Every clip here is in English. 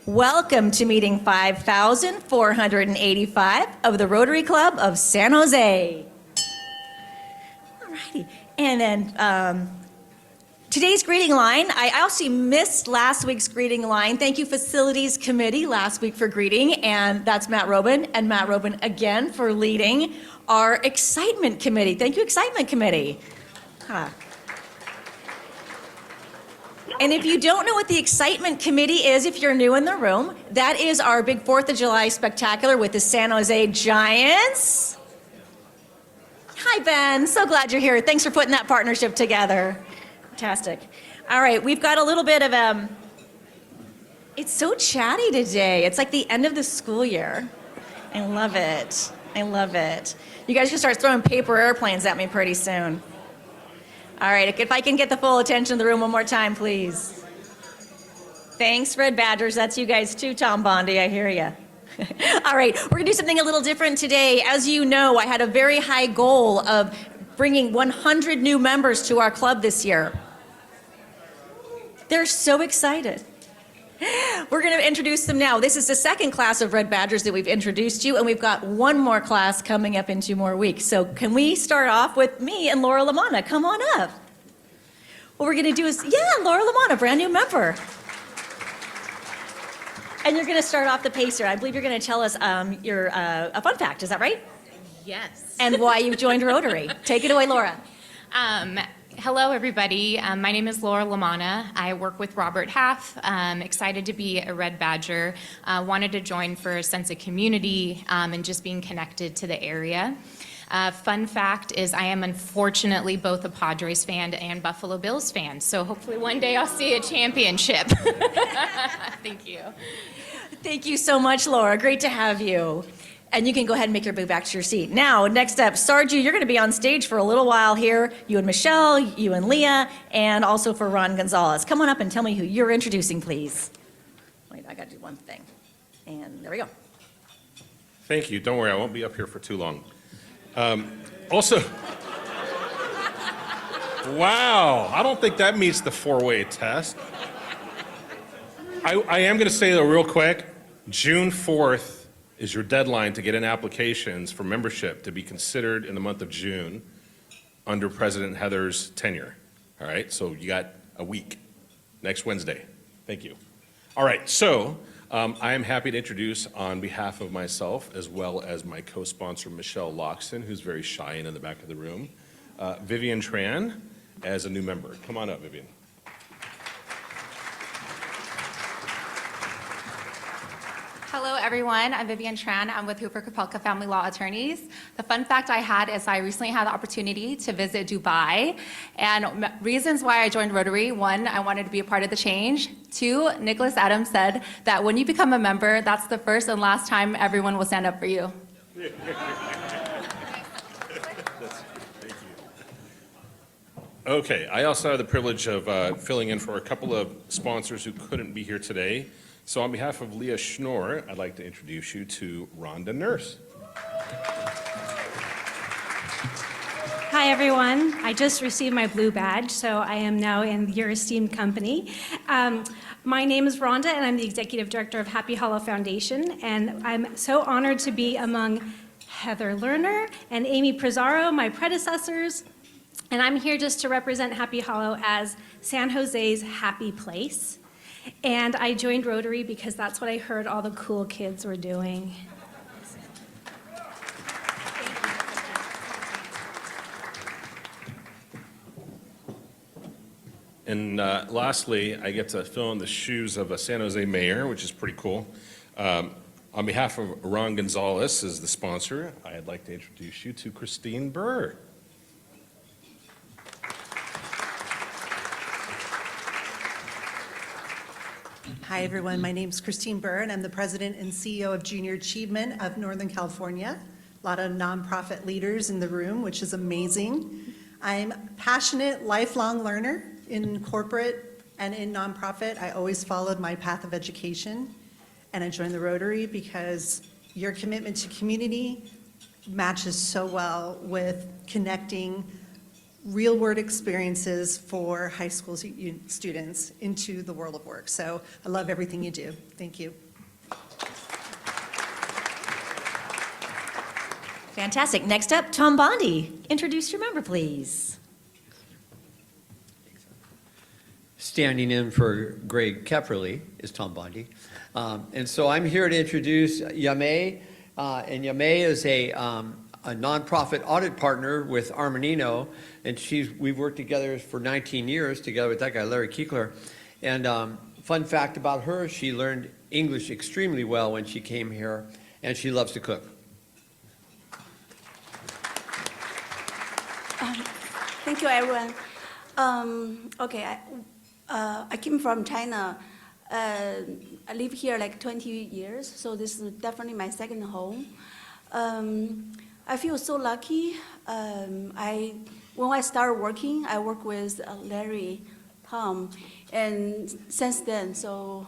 Welcome to meeting 5,485 of the Rotary Club of San Jose. All righty. And then today's greeting line, I also missed last week's greeting line. Thank you, Facilities Committee, last week for greeting, and that's Matt Robin, and Matt Robin again for leading our Excitement Committee. Thank you, Excitement Committee. Huh. And if you don't know what the Excitement Committee is, if you're new in the room, that is our big 4th of July spectacular with the San Jose Giants. Hi, Ben. So glad you're here. Thanks for putting that partnership together. Fantastic. All right, we've got a little bit of it's so chatty today. It's like the end of the school year. I love it. I love it. You guys can start throwing paper airplanes at me pretty soon. All right, if I can get the full attention of the room one more time, please. Thanks, Red Badgers. That's you guys too, Tom Bondi. I hear you. All right, we're going to do something a little different today. As you know, I had a very high goal of bringing 100 new members to our club this year. They're so excited. We're going to introduce them now. This is the second class of Red Badgers that we've introduced you, and we've got one more class coming up in 2 more weeks. So can we start off with me and Laura Lamana? Come on up. What we're going to do is, Laura Lamana, brand new member. And you're going to start off the pacer. I believe you're going to tell us a fun fact. Is that right? Yes. And why you joined Rotary. Take it away, Laura. Hello, everybody. My name is Laura Lamana. I work with Robert Half. Excited to be a Red Badger. Wanted to join for a sense of community and just being connected to the area. Fun fact is I am unfortunately both a Padres fan and Buffalo Bills fan. So hopefully one day I'll see a championship. Thank you. Thank you so much, Laura. Great to have you. And you can go ahead and make your move back to your seat. Now, next up, Sarju, you're going to be on stage for a little while here. You and Michelle, you and Leah, and also for Ron Gonzalez. Come on up and tell me who you're introducing, please. Wait, I got to do one thing. And there we go. Thank you. Don't worry, I won't be up here for too long. Also, wow, I don't think that meets the 4-way test. I am going to say, though, real quick, June 4th is your deadline to get in applications for membership to be considered in the month of June under President Heather's tenure. All right, so you got a week, next Wednesday. Thank you. All right, so I am happy to introduce on behalf of myself as well as my co-sponsor Michelle Loxton, who's very shy and in the back of the room, Vivian Tran as a new member. Come on up, Vivian. Hello, everyone. I'm Vivian Tran. I'm with Hooper Kapelka Family Law Attorneys. The fun fact I had is I recently had the opportunity to visit Dubai. And reasons why I joined Rotary: 1, I wanted to be a part of the change. 2, Nicholas Adams said that when you become a member, that's the first and last time everyone will stand up for you. Thank you. Okay, I also have the privilege of filling in for a couple of sponsors who couldn't be here today. So on behalf of Leah Schnorr, I'd like to introduce you to Rhonda Nurse. Hi, everyone. I just received my blue badge, so I am now in your esteemed company. My name is Rhonda, and I'm the Executive Director of Happy Hollow Foundation, and I'm so honored to be among Heather Lerner and Amy Pizarro, my predecessors, and I'm here just to represent Happy Hollow as San Jose's happy place. And I joined Rotary because that's what I heard all the cool kids were doing. And lastly, I get to fill in the shoes of a San Jose mayor, which is pretty cool. On behalf of Ron Gonzalez as the sponsor, I'd like to introduce you to Christine Burr. Hi, everyone. My name is Christine Burr, and I'm the president and CEO of Junior Achievement of Northern California. A lot of nonprofit leaders in the room, which is amazing. I'm a passionate, lifelong learner in corporate and in nonprofit. I always followed my path of education, and I joined the Rotary because your commitment to community matches so well with connecting real-world experiences for high school students into the world of work. So I love everything you do. Thank you. Fantastic. Next up, Tom Bondi. Introduce your member, please. Standing in for Greg Kepperly is Tom Bondi. And so I'm here to introduce Yamei. And Yamei is a nonprofit audit partner with Armanino. And we've worked together for 19 years together with that guy, Larry Kiekler. And fun fact about her, she learned English extremely well when she came here, and she loves to cook. Thank you, everyone. Okay, I came from China. I live here like 20 years, so this is definitely my second home. I feel so lucky. When I started working, I worked with Larry, Tom, and since then, so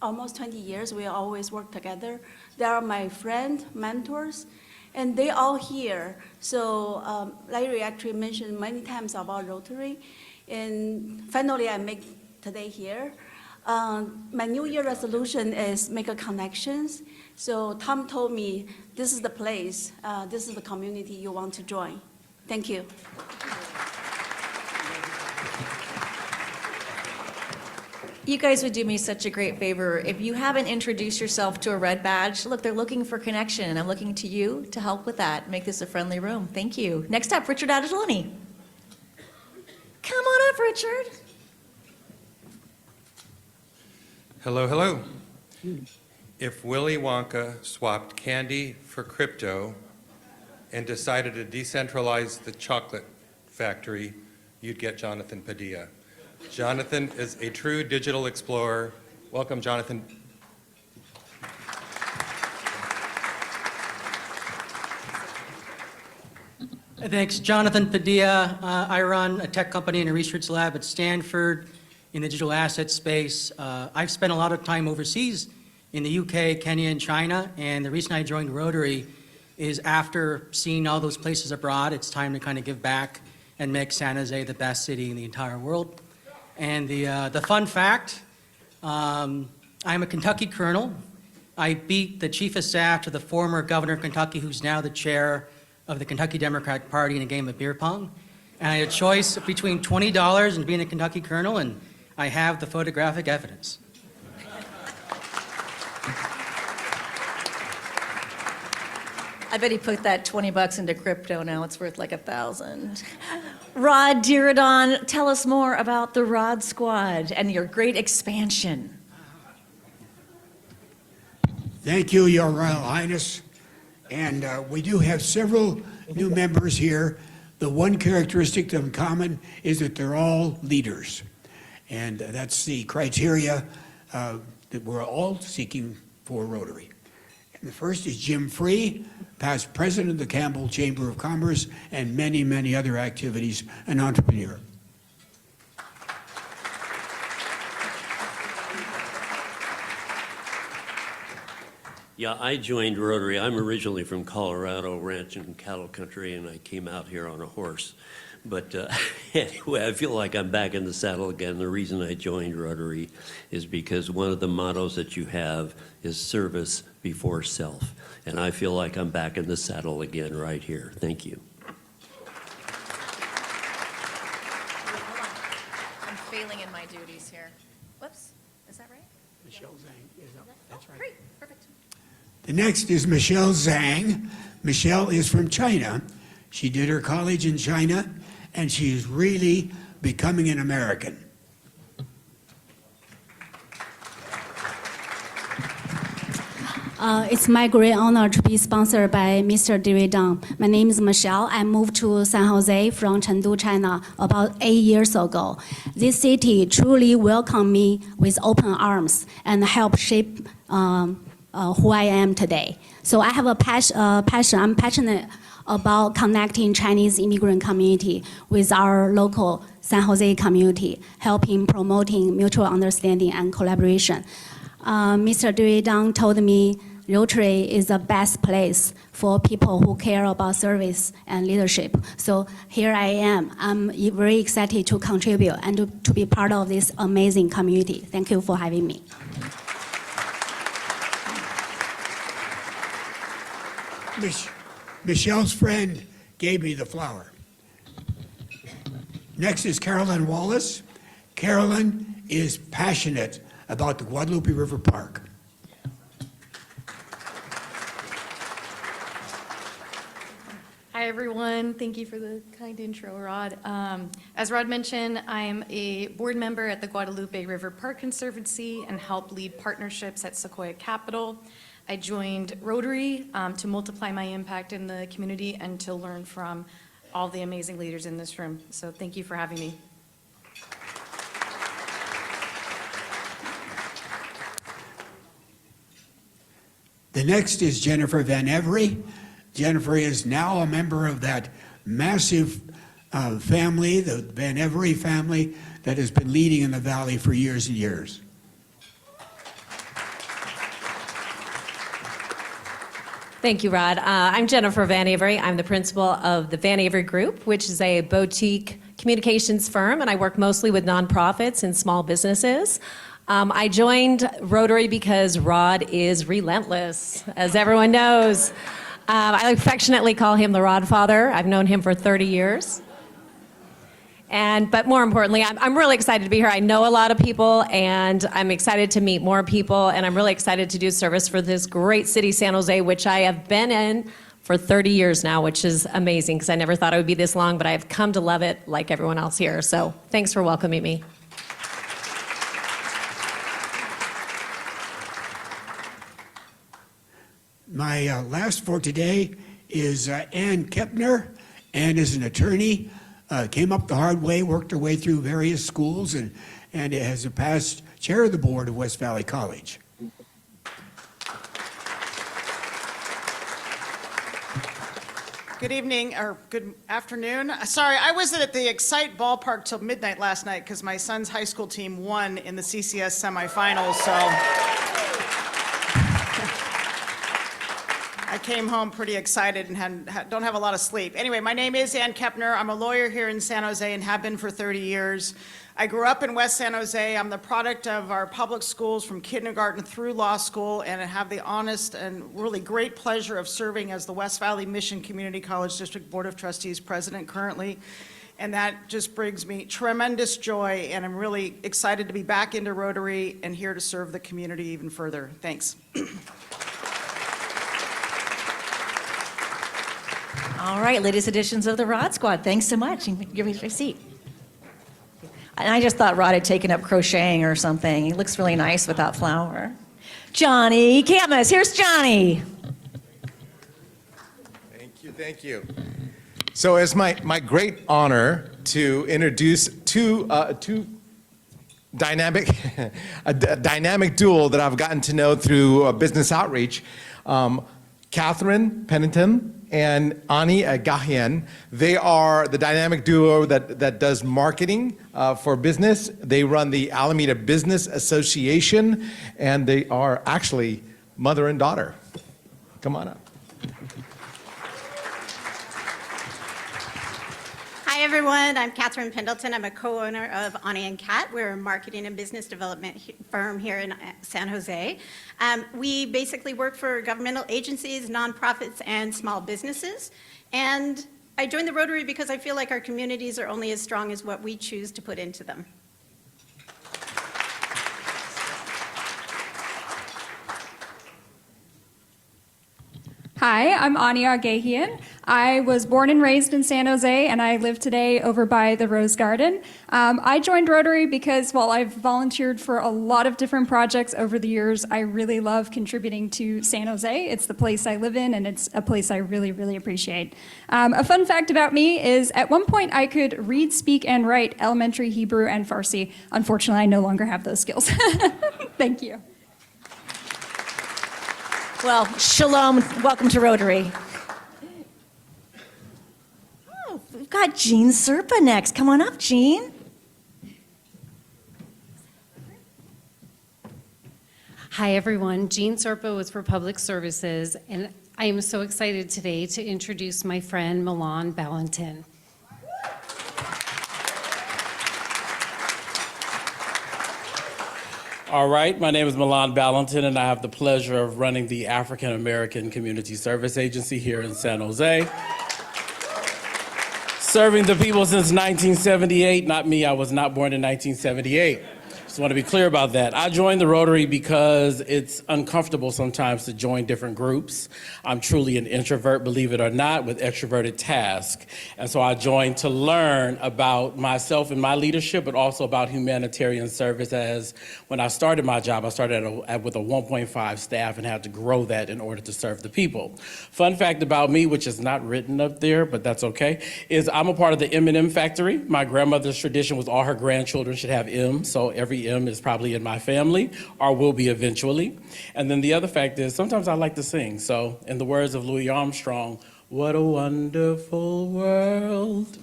almost 20 years, we always work together. They are my friends, mentors, and they all here. So Larry actually mentioned many times about Rotary, and finally I make today here. My New Year resolution is make a connections. So Tom told me this is the place, this is the community you want to join. Thank you. You guys would do me such a great favor. If you haven't introduced yourself to a red badge, look, they're looking for connection, and I'm looking to you to help with that. Make this a friendly room. Thank you. Next up, Richard Adeloni. Come on up, Richard. Hello, hello. If Willy Wonka swapped candy for crypto and decided to decentralize the chocolate factory, you'd get Jonathan Padilla. Jonathan is a true digital explorer. Welcome, Jonathan. Thanks. Jonathan Padilla. I run a tech company and a research lab at Stanford in the digital asset space. I've spent a lot of time overseas in the UK, Kenya, and China, and the reason I joined Rotary is after seeing all those places abroad, it's time to kind of give back and make San Jose the best city in the entire world. And the fun fact, I'm a Kentucky colonel. I beat the chief of staff to the former governor of Kentucky, who's now the chair of the Kentucky Democratic Party in a game of beer pong. And I had a choice between $20 and being a Kentucky colonel, and I have the photographic evidence. I bet he put that 20 bucks into crypto. Now it's worth like 1,000. Rod Diridon, tell us more about the Rod Squad and your great expansion. Thank you, Your Royal Highness. And we do have several new members here. The one characteristic of them common is that they're all leaders. And that's the criteria that we're all seeking for Rotary. And the first is Jim Free, past president of the Campbell Chamber of Commerce and many, many other activities, an entrepreneur. Yeah, I joined Rotary. I'm originally from Colorado, ranch and cattle country, and I came out here on a horse. But anyway, I feel like I'm back in the saddle again. The reason I joined Rotary is because one of the mottos that you have is service before self. And I feel like I'm back in the saddle again right here. Thank you. I'm failing in my duties here. Whoops, is that right? Michelle Zhang is up. That's right. Great, perfect. The next is Michelle Zhang. Michelle is from China. She did her college in China, and she's really becoming an American. It's my great honor to be sponsored by Mr. Diridon. My name is Michelle. I moved to San Jose from Chengdu, China about 8 years ago. This city truly welcomed me with open arms and helped shape who I am today. So I have a passion. I'm passionate about connecting Chinese immigrant community with our local San Jose community, helping promoting mutual understanding and collaboration. Mr. Diridon told me Rotary is the best place for people who care about service and leadership. So here I am. I'm very excited to contribute and to be part of this amazing community. Thank you for having me. Michelle's friend gave me the flower. Next is Carolyn Wallace. Carolyn is passionate about the Guadalupe River Park. Hi, everyone. Thank you for the kind intro, Rod. As Rod mentioned, I'm a board member at the Guadalupe River Park Conservancy and help lead partnerships at Sequoia Capital. I joined Rotary to multiply my impact in the community and to learn from all the amazing leaders in this room. So thank you for having me. The next is Jennifer Van Every. Jennifer is now a member of that massive family, the Van Every family, that has been leading in the valley for years and years. Thank you, Rod. I'm Jennifer Van Avery. I'm the principal of the Van Avery Group, which is a boutique communications firm, and I work mostly with nonprofits and small businesses. I joined Rotary because Rod is relentless, as everyone knows. I affectionately call him the Rod Father. I've known him for 30 years. But more importantly, I'm really excited to be here. I know a lot of people, and I'm excited to meet more people, and I'm really excited to do service for this great city, San Jose, which I have been in for 30 years now, which is amazing because I never thought it would be this long, but I've come to love it like everyone else here. So thanks for welcoming me. My last for today is Ann Kepner. Ann is an attorney. Came up the hard way, worked her way through various schools, and has a past chair of the board of West Valley College. Good evening, or good afternoon. Sorry, I wasn't at the Excite ballpark till midnight last night because my son's high school team won in the CCS semifinals, so I came home pretty excited and don't have a lot of sleep. Anyway, my name is Ann Kepner. I'm a lawyer here in San Jose and have been for 30 years. I grew up in West San Jose. I'm the product of our public schools from kindergarten through law school, and I have the honest and really great pleasure of serving as the West Valley Mission Community College District Board of Trustees president currently. And that just brings me tremendous joy, and I'm really excited to be back into Rotary and here to serve the community even further. Thanks. All right, latest editions of the Rod Squad. Thanks so much. Give me your seat. And I just thought Rod had taken up crocheting or something. He looks really nice with that flower. Johnny Camus, here's Johnny. Thank you. So it's my great honor to introduce two dynamic, a dynamic duo that I've gotten to know through business outreach. Catherine Pennington and Ani Gahian. They are the dynamic duo that does marketing for business. They run the Alameda Business Association, and they are actually mother and daughter. Come on up. Hi, everyone. I'm Catherine Pendleton. I'm a co-owner of Ani and Cat. We're a marketing and business development firm here in San Jose. We basically work for governmental agencies, nonprofits, and small businesses. And I joined the Rotary because I feel like our communities are only as strong as what we choose to put into them. Hi, I'm Ania Gahian. I was born and raised in San Jose, and I live today over by the Rose Garden. I joined Rotary because while I've volunteered for a lot of different projects over the years, I really love contributing to San Jose. It's the place I live in, and it's a place I really, really appreciate. A fun fact about me is at one point I could read, speak, and write elementary Hebrew and Farsi. Unfortunately, I no longer have those skills. Thank you. Well, shalom. Welcome to Rotary. Oh, we've got Jean Serpa next. Come on up, Jean. Hi, everyone. Jean Sorpo with for Public Services, and I am so excited today to introduce my friend Milan Valentin. All right, my name is Milan Valentin, and I have the pleasure of running the African American Community Service Agency here in San Jose. Serving the people since 1978, not me, I was not born in 1978. Just want to be clear about that. I joined the Rotary because it's uncomfortable sometimes to join different groups. I'm truly an introvert, believe it or not, with extroverted tasks. And so I joined to learn about myself and my leadership, but also about humanitarian service. As when I started my job, I started with a 1.5 staff and had to grow that in order to serve the people. Fun fact about me, which is not written up there, but that's okay, is I'm a part of the M&M factory. My grandmother's tradition was all her grandchildren should have M, so every M is probably in my family, or will be eventually. And then the other fact is, sometimes I like to sing. So in the words of Louis Armstrong, what a wonderful world.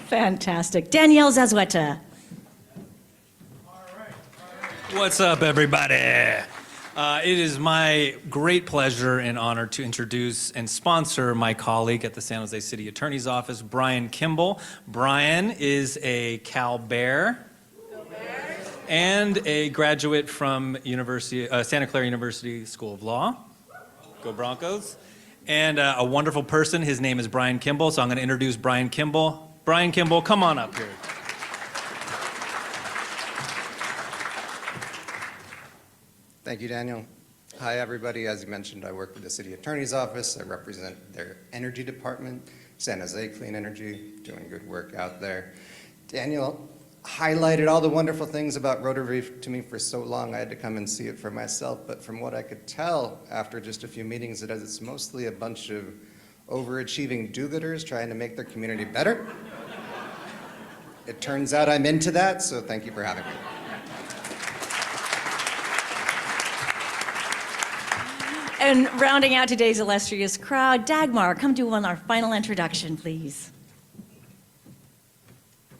Fantastic. Danielle Zazueta. What's up, everybody? It is my great pleasure and honor to introduce and sponsor my colleague at the San Jose City Attorney's Office, Brian Kimball. Brian is a Cal Bear and a graduate from Santa Clara University School of Law. Go Broncos. And a wonderful person. His name is Brian Kimball, so I'm going to introduce Brian Kimball. Brian Kimball, come on up here. Thank you, Daniel. Hi, everybody. As you mentioned, I work with the City Attorney's Office. I represent their Energy Department, San Jose Clean Energy, doing good work out there. Daniel highlighted all the wonderful things about Rotary to me for so long, I had to come and see it for myself. But from what I could tell after just a few meetings, it's mostly a bunch of overachieving do-gooders trying to make their community better. It turns out I'm into that, so thank you for having me. And rounding out today's illustrious crowd, Dagmar, come do our final introduction, please.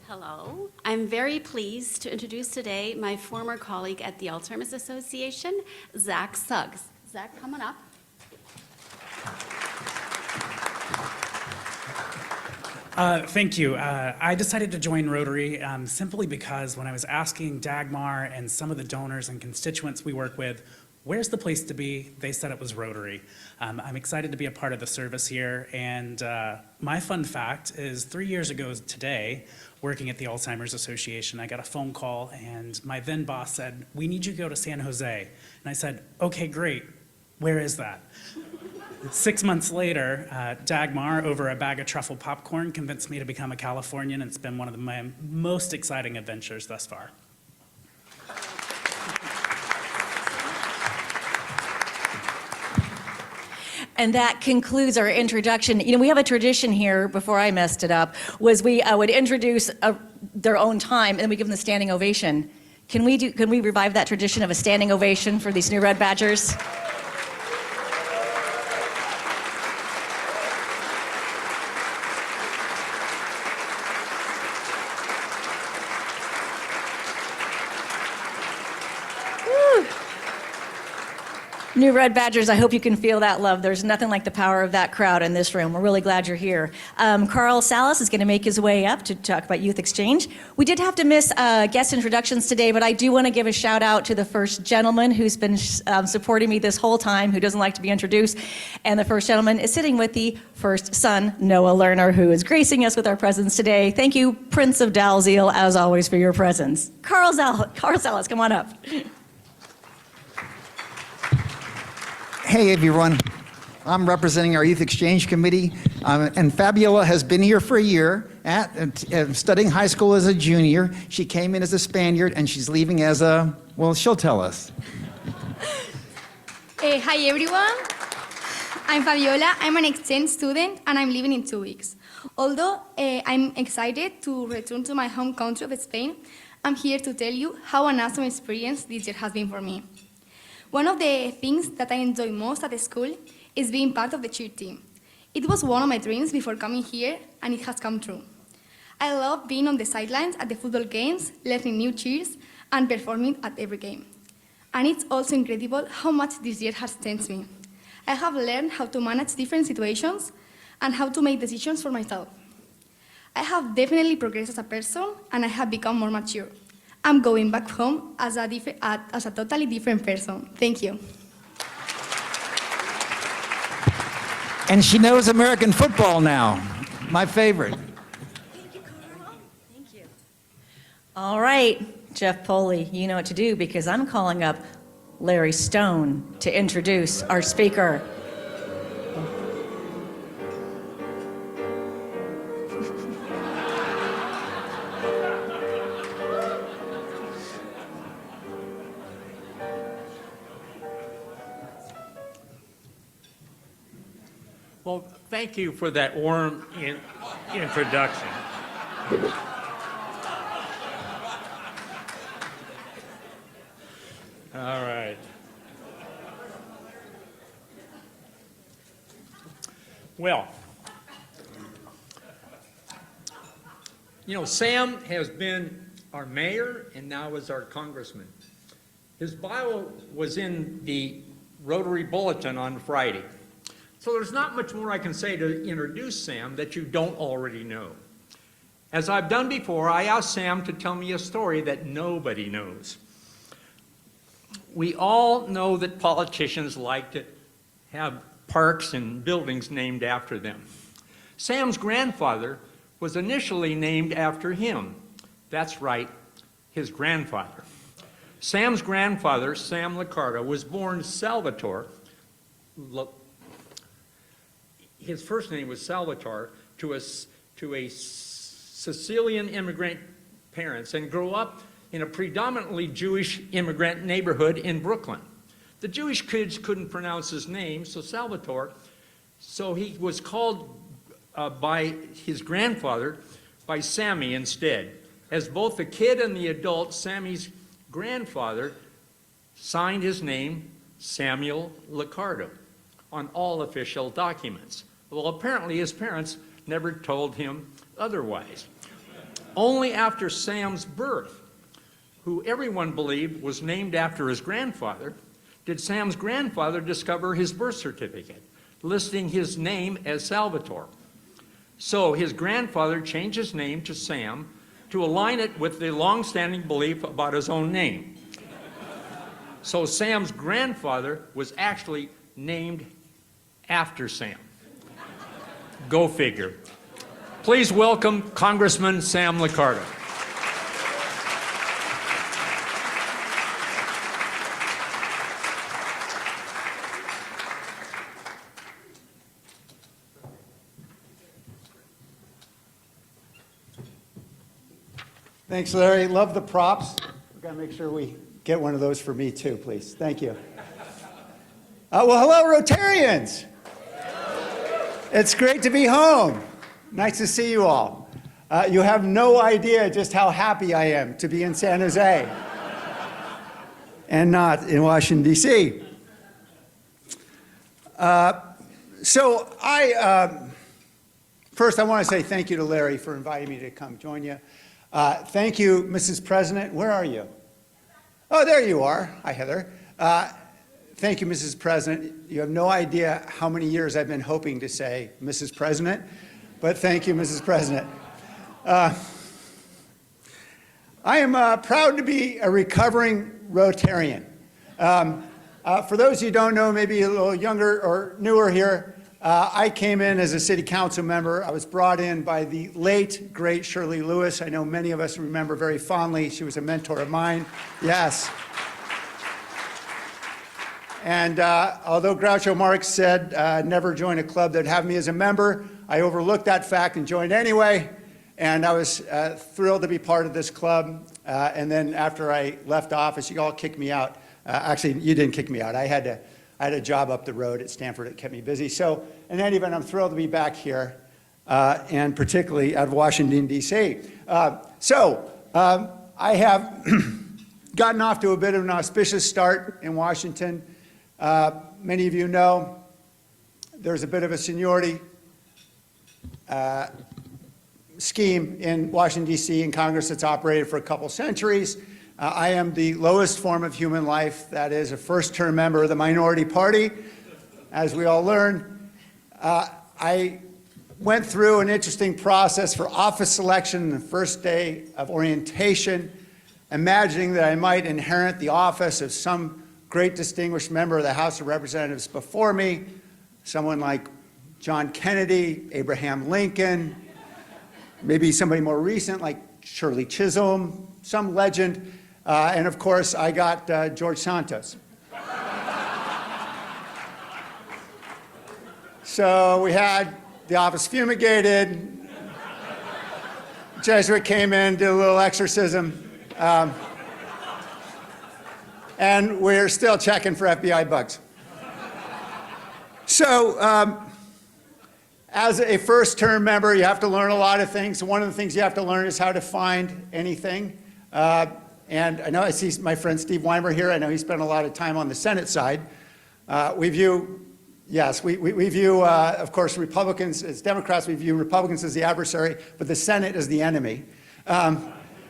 Hello. I'm very pleased to introduce today my former colleague at the Alzheimer's Association, Zach Suggs. Zach, come on up. Thank you. I decided to join Rotary simply because when I was asking Dagmar and some of the donors and constituents we work with, where's the place to be? They said it was Rotary. I'm excited to be a part of the service here, and my fun fact is 3 years ago today, working at the Alzheimer's Association, I got a phone call, and my then boss said, we need you to go to San Jose. And I said, okay, great. Where is that? 6 months later, Dagmar, over a bag of truffle popcorn, convinced me to become a Californian, and it's been one of my most exciting adventures thus far. And that concludes our introduction. You know, we have a tradition here, before I messed it up, was we would introduce their own time, and then we give them the standing ovation. Can we revive that tradition of a standing ovation for these new Red Badgers? New Red Badgers, I hope you can feel that love. There's nothing like the power of that crowd in this room. We're really glad you're here. Carl Salas is going to make his way up to talk about Youth Exchange. We did have to miss guest introductions today, but I do want to give a shout out to the first gentleman who's been supporting me this whole time, who doesn't like to be introduced. And the first gentleman is sitting with the first son, Noah Lerner, who is gracing us with our presence today. Thank you, Prince of Dalziel, as always, for your presence. Carl Salas, come on up. Hey everyone, I'm representing our Youth Exchange Committee, and Fabiola has been here for a year, studying high school as a junior. She came in as a Spaniard and she's leaving as a, well, she'll tell us. Hi everyone, I'm Fabiola, I'm an exchange student and I'm leaving in 2 weeks. Although I'm excited to return to my home country of Spain, I'm here to tell you how an awesome experience this year has been for me. One of the things that I enjoy most at the school is being part of the cheer team. It was one of my dreams before coming here, and it has come true. I love being on the sidelines at the football games, learning new cheers, and performing at every game. And it's also incredible how much this year has changed me. I have learned how to manage different situations and how to make decisions for myself. I have definitely progressed as a person, and I have become more mature. I'm going back home as a totally different person. Thank you. And she knows American football now, my favorite. Thank you. All right, Jeff Poley, you know what to do because I'm calling up Larry Stone to introduce our speaker. Well, thank you for that warm introduction. All right. Well, Sam has been our mayor and now is our congressman. His bio was in the Rotary Bulletin on Friday. So there's not much more I can say to introduce Sam that you don't already know. As I've done before, I asked Sam to tell me a story that nobody knows. We all know that politicians like to have parks and buildings named after them. Sam's grandfather was initially named after him. That's right, his grandfather. Sam's grandfather, Sam Liccardo, was born Salvatore. His first name was Salvatore, to a Sicilian immigrant parents, and grew up in a predominantly Jewish immigrant neighborhood in Brooklyn. The Jewish kids couldn't pronounce his name, so he was called by his grandfather by Sammy instead. As both the kid and the adult, Sammy's grandfather signed his name Samuel Liccardo on all official documents. Well, apparently his parents never told him otherwise. Only after Sam's birth, who everyone believed was named after his grandfather, did Sam's grandfather discover his birth certificate, listing his name as Salvatore. So his grandfather changed his name to Sam to align it with the long-standing belief about his own name. So Sam's grandfather was actually named after Sam. Go figure. Please welcome Congressman Sam Liccardo. Thanks, Larry. Love the props. We've got to make sure we get one of those for me too, please. Thank you. Well, hello, Rotarians. It's great to be home. Nice to see you all. You have no idea just how happy I am to be in San Jose and not in Washington, D.C. First, I want to say thank you to Larry for inviting me to come join you. Thank you, Mrs. President. Where are you? Oh, there you are. Hi, Heather. Thank you, Mrs. President. You have no idea how many years I've been hoping to say Mrs. President, but thank you, Mrs. President. I am proud to be a recovering Rotarian. For those who don't know, maybe a little younger or newer here, I came in as a city council member. I was brought in by the late, great Shirley Lewis. I know many of us remember very fondly. She was a mentor of mine. Yes. And although Groucho Marx said never join a club that would have me as a member, I overlooked that fact and joined anyway. And I was thrilled to be part of this club. And then after I left office, you all kicked me out. Actually, you didn't kick me out. I had a job up the road at Stanford that kept me busy. So in any event, I'm thrilled to be back here, and particularly out of Washington, D.C. I have gotten off to a bit of an auspicious start in Washington. Many of you know there's a bit of a seniority scheme in Washington, D.C. and Congress that's operated for a couple centuries. I am the lowest form of human life, that is a first-term member of the minority party, as we all learn. I went through an interesting process for office selection the first day of orientation, imagining that I might inherit the office of some great distinguished member of the House of Representatives before me, someone like John Kennedy, Abraham Lincoln, maybe somebody more recent like Shirley Chisholm, some legend, and of course I got George Santos. So we had the office fumigated, Jesuit came in, did a little exorcism, and we're still checking for FBI bugs. So, as a first-term member, you have to learn a lot of things. One of the things you have to learn is how to find anything. And I know I see my friend Steve Weimer here. I know he spent a lot of time on the Senate side. We view, of course, Republicans, as Democrats, we view Republicans as the adversary, but the Senate as the enemy. But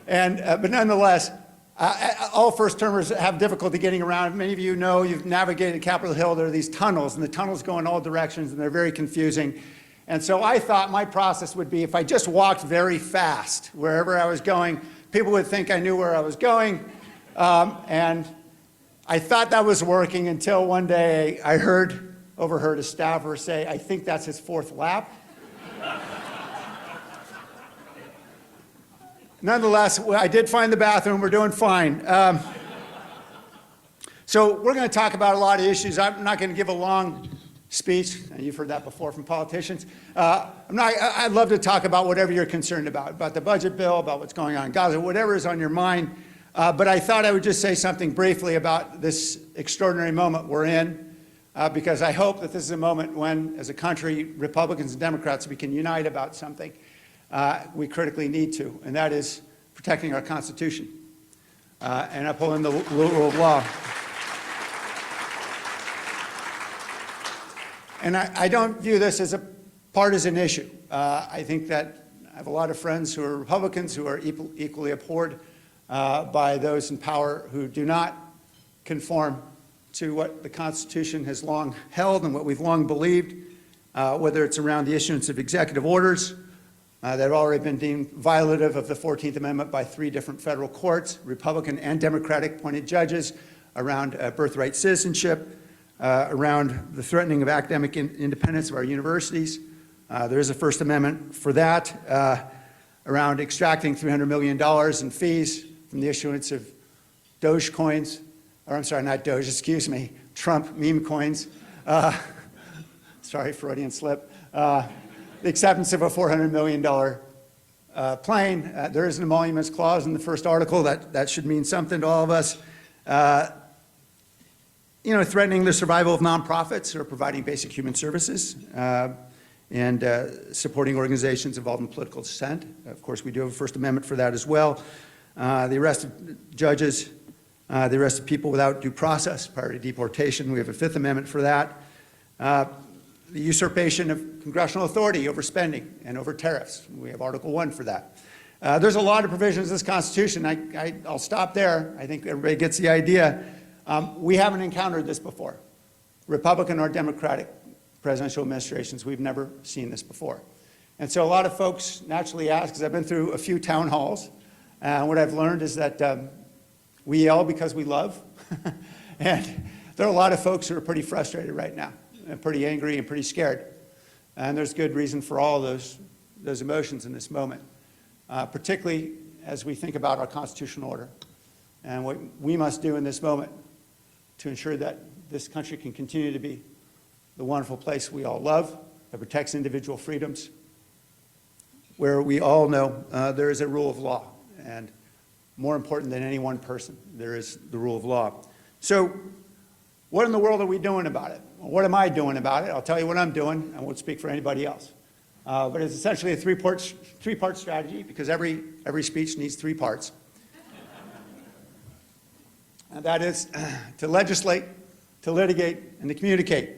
nonetheless, all first-termers have difficulty getting around. Many of you know you've navigated Capitol Hill. There are these tunnels, and the tunnels go in all directions, and they're very confusing. And so I thought my process would be if I just walked very fast wherever I was going, people would think I knew where I was going. And I thought that was working until one day I overheard a staffer say, "I think that's his fourth lap." Nonetheless, I did find the bathroom. We're doing fine. So we're going to talk about a lot of issues. I'm not going to give a long speech, and you've heard that before from politicians. I'd love to talk about whatever you're concerned about the budget bill, about what's going on in Gaza, whatever is on your mind. But I thought I would just say something briefly about this extraordinary moment we're in, because I hope that this is a moment when, as a country, Republicans and Democrats, we can unite about something we critically need to, and that is protecting our Constitution and upholding the rule of law. And I don't view this as a partisan issue. I think that I have a lot of friends who are Republicans who are equally abhorred by those in power who do not conform to what the Constitution has long held and what we've long believed, whether it's around the issuance of executive orders that have already been deemed violative of the 14th Amendment by 3 different federal courts, Republican and Democratic appointed judges, around birthright citizenship, around the threatening of academic independence of our universities. There is a First Amendment for that, around extracting $300 million in fees from the issuance of Doge coins, or I'm sorry, not Doge, excuse me, Trump meme coins. Sorry, Freudian slip. The acceptance of a $400 million plane. There is an emoluments clause in the first article that should mean something to all of us. Threatening the survival of nonprofits who are providing basic human services and supporting organizations involved in political dissent. Of course, we do have a First Amendment for that as well. The arrest of judges, the arrest of people without due process prior to deportation. We have a Fifth Amendment for that. The usurpation of congressional authority over spending and over tariffs. We have Article 1 for that. There's a lot of provisions in this Constitution. I'll stop there. I think everybody gets the idea. We haven't encountered this before. Republican or Democratic presidential administrations, we've never seen this before. And so a lot of folks naturally ask, because I've been through a few town halls, and what I've learned is that we yell because we love. And there are a lot of folks who are pretty frustrated right now, and pretty angry and pretty scared. And there's good reason for all those emotions in this moment, particularly as we think about our constitutional order and what we must do in this moment to ensure that this country can continue to be the wonderful place we all love, that protects individual freedoms, where we all know there is a rule of law. And more important than any one person, there is the rule of law. So what in the world are we doing about it? Well, what am I doing about it? I'll tell you what I'm doing. I won't speak for anybody else. But it's essentially a three-part strategy, because every speech needs 3 parts. And that is to legislate, to litigate, and to communicate.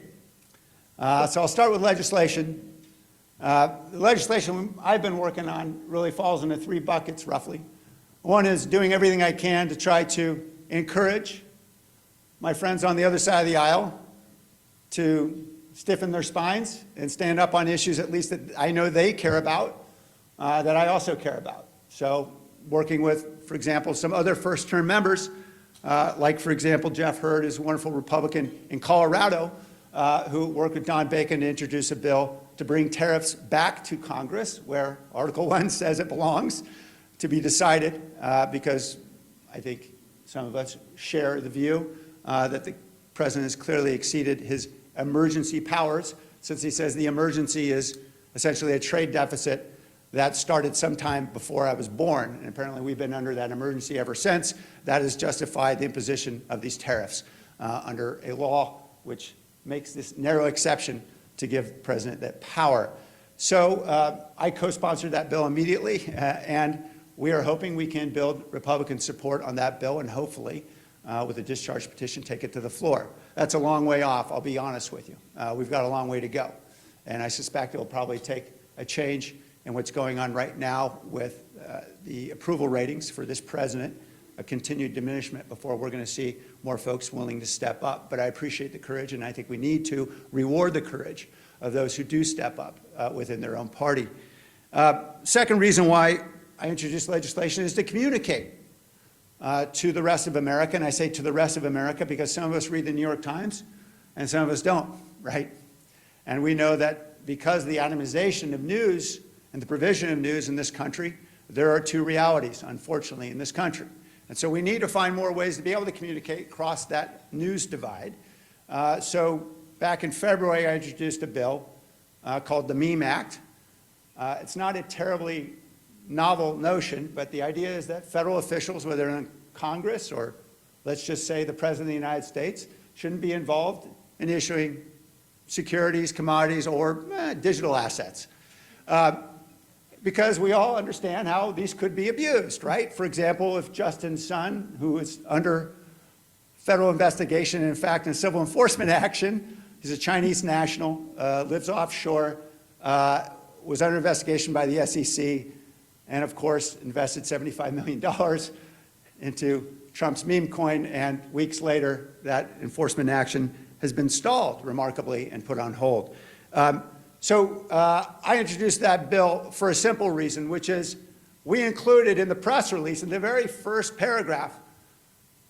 So I'll start with legislation. The legislation I've been working on really falls into three buckets, roughly. One is doing everything I can to try to encourage my friends on the other side of the aisle to stiffen their spines and stand up on issues at least that I know they care about, that I also care about. So working with, for example, some other first-term members, like, for example, Jeff Hurd is a wonderful Republican in Colorado who worked with Don Bacon to introduce a bill to bring tariffs back to Congress, where Article 1 says it belongs, to be decided, because I think some of us share the view that the president has clearly exceeded his emergency powers, since he says the emergency is essentially a trade deficit that started sometime before I was born. And apparently we've been under that emergency ever since. That has justified the imposition of these tariffs under a law which makes this narrow exception to give the president that power. So I co-sponsored that bill immediately, and we are hoping we can build Republican support on that bill and hopefully, with a discharge petition, take it to the floor. That's a long way off, I'll be honest with you. We've got a long way to go. And I suspect it will probably take a change in what's going on right now with the approval ratings for this president, a continued diminishment before we're going to see more folks willing to step up. But I appreciate the courage, and I think we need to reward the courage of those who do step up within their own party. Second reason why I introduced legislation is to communicate to the rest of America, and I say to the rest of America because some of us read the New York Times and some of us don't, right? And we know that because of the atomization of news and the provision of news in this country, there are two realities, unfortunately, in this country. And so we need to find more ways to be able to communicate across that news divide. So back in February, I introduced a bill called the Meme Act. It's not a terribly novel notion, but the idea is that federal officials, whether in Congress or let's just say the President of the United States, shouldn't be involved in issuing securities, commodities, or digital assets. Because we all understand how these could be abused, right? For example, if Justin's son, who is under federal investigation and in fact in civil enforcement action, he's a Chinese national, lives offshore, was under investigation by the SEC, and of course invested $75 million into Trump's meme coin, and weeks later that enforcement action has been stalled remarkably and put on hold. So I introduced that bill for a simple reason, which is we included in the press release in the very first paragraph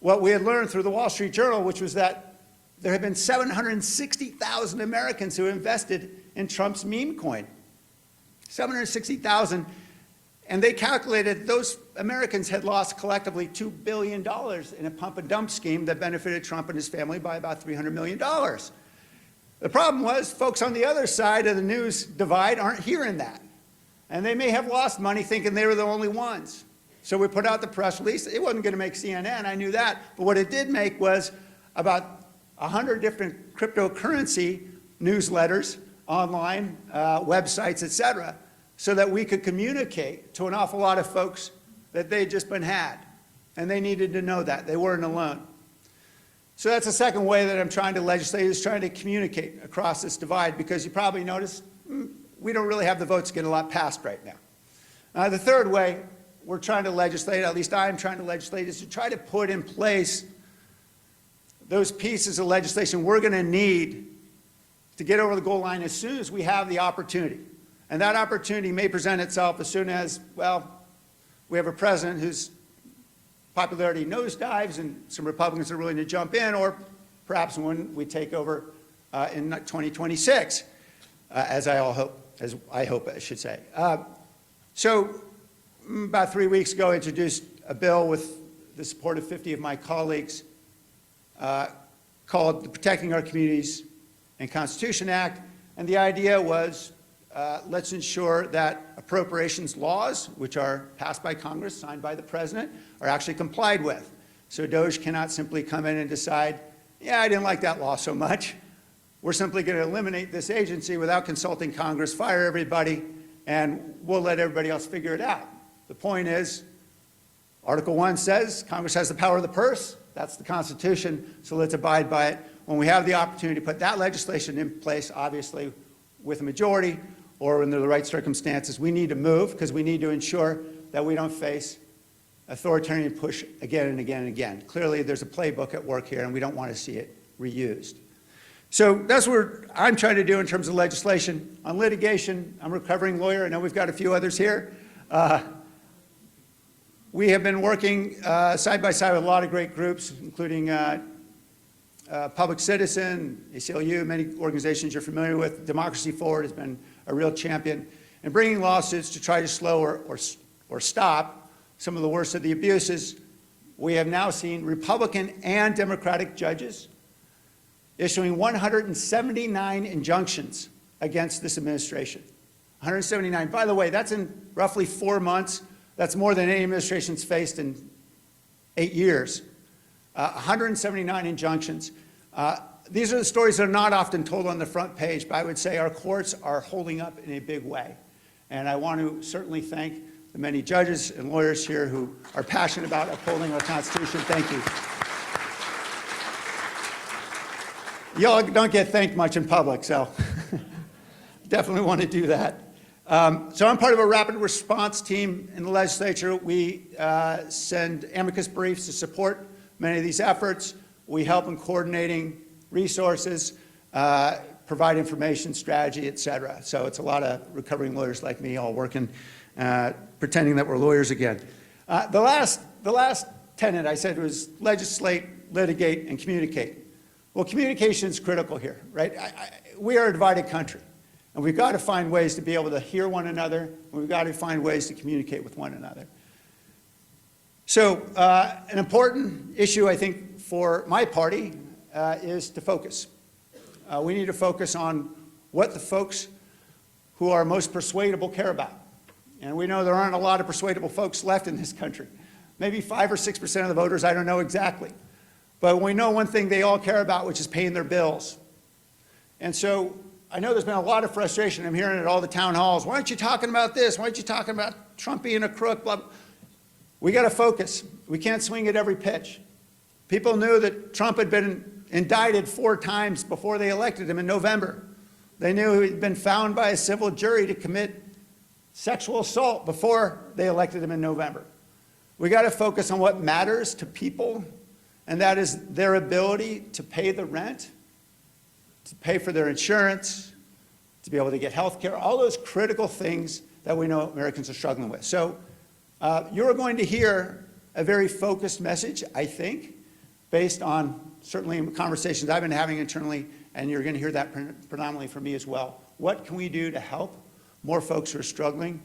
what we had learned through the Wall Street Journal, which was that there have been 760,000 Americans who invested in Trump's meme coin. 760,000. And they calculated those Americans had lost collectively $2 billion in a pump and dump scheme that benefited Trump and his family by about $300 million. The problem was folks on the other side of the news divide aren't hearing that. And they may have lost money thinking they were the only ones. So we put out the press release. It wasn't going to make CNN, I knew that. But what it did make was about 100 different cryptocurrency newsletters, online, websites, et cetera, so that we could communicate to an awful lot of folks that they'd just been had. And they needed to know that. They weren't alone. So that's the second way that I'm trying to legislate, is trying to communicate across this divide, because you probably noticed we don't really have the votes to get a lot passed right now. The third way we're trying to legislate, at least I'm trying to legislate, is to try to put in place those pieces of legislation we're going to need to get over the goal line as soon as we have the opportunity. And that opportunity may present itself as soon as, well, we have a president whose popularity nosedives and some Republicans are willing to jump in, or perhaps when we take over in 2026, as I hope I should say. So about 3 weeks ago, I introduced a bill with the support of 50 of my colleagues called the Protecting Our Communities and Constitution Act. And the idea was, let's ensure that appropriations laws, which are passed by Congress, signed by the president, are actually complied with. So DOJ cannot simply come in and decide, yeah, I didn't like that law so much. We're simply going to eliminate this agency without consulting Congress, fire everybody, and we'll let everybody else figure it out. The point is, Article 1 says Congress has the power of the purse. That's the Constitution, so let's abide by it. When we have the opportunity to put that legislation in place, obviously with a majority, or under the right circumstances, we need to move because we need to ensure that we don't face authoritarian push again and again and again. Clearly, there's a playbook at work here, and we don't want to see it reused. So that's what I'm trying to do in terms of legislation. On litigation, I'm a recovering lawyer. I know we've got a few others here. We have been working side by side with a lot of great groups, including Public Citizen, ACLU, many organizations you're familiar with. Democracy Forward has been a real champion in bringing lawsuits to try to slow or stop some of the worst of the abuses. We have now seen Republican and Democratic judges issuing 179 injunctions against this administration. 179. By the way, that's in roughly 4 months. That's more than any administration's faced in 8 years. 179 injunctions. These are the stories that are not often told on the front page, but I would say our courts are holding up in a big way. And I want to certainly thank the many judges and lawyers here who are passionate about upholding our Constitution. Thank you. Y'all don't get thanked much in public, so definitely want to do that. So I'm part of a rapid response team in the legislature. We send amicus briefs to support many of these efforts. We help in coordinating resources, provide information, strategy, et cetera. So it's a lot of recovering lawyers like me all working, pretending that we're lawyers again. The last tenet I said was legislate, litigate, and communicate. Well, communication is critical here, right? We are a divided country, and we've got to find ways to be able to hear one another, and we've got to find ways to communicate with one another. So an important issue, I think, for my party is to focus. We need to focus on what the folks who are most persuadable care about. And we know there aren't a lot of persuadable folks left in this country. Maybe 5 or 6% of the voters, I don't know exactly. But we know one thing they all care about, which is paying their bills. And so I know there's been a lot of frustration. I'm hearing it at all the town halls. Why aren't you talking about this? Why aren't you talking about Trump being a crook? Blah, blah. We got to focus. We can't swing at every pitch. People knew that Trump had been indicted 4 times before they elected him in November. They knew he'd been found by a civil jury to commit sexual assault before they elected him in November. We got to focus on what matters to people, and that is their ability to pay the rent, to pay for their insurance, to be able to get health care, all those critical things that we know Americans are struggling with. So you're going to hear a very focused message, I think, based on certainly conversations I've been having internally, and you're going to hear that predominantly from me as well. What can we do to help more folks who are struggling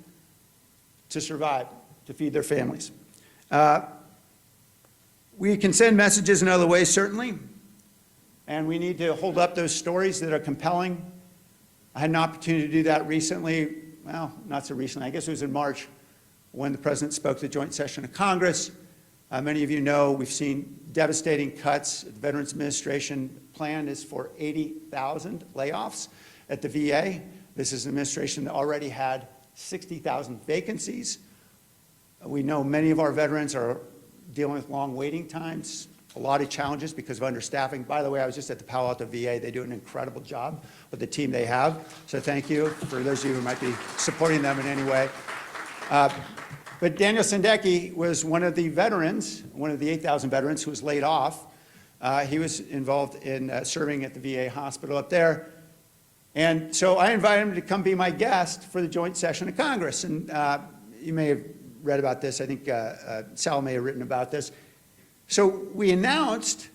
to survive, to feed their families? We can send messages in other ways, certainly, and we need to hold up those stories that are compelling. I had an opportunity to do that recently, well, not so recently, I guess it was in March, when the President spoke at the joint session of Congress. Many of you know we've seen devastating cuts. The Veterans Administration plan is for 80,000 layoffs at the VA. This is an administration that already had 60,000 vacancies. We know many of our veterans are dealing with long waiting times, a lot of challenges because of understaffing. By the way, I was just at the Palo Alto VA. They do an incredible job with the team they have. So thank you for those of you who might be supporting them in any way. But Daniel Sendecki was one of the veterans, one of the 8,000 veterans who was laid off. He was involved in serving at the VA hospital up there. And so I invited him to come be my guest for the joint session of Congress. And you may have read about this. I think Sal may have written about this. So we announced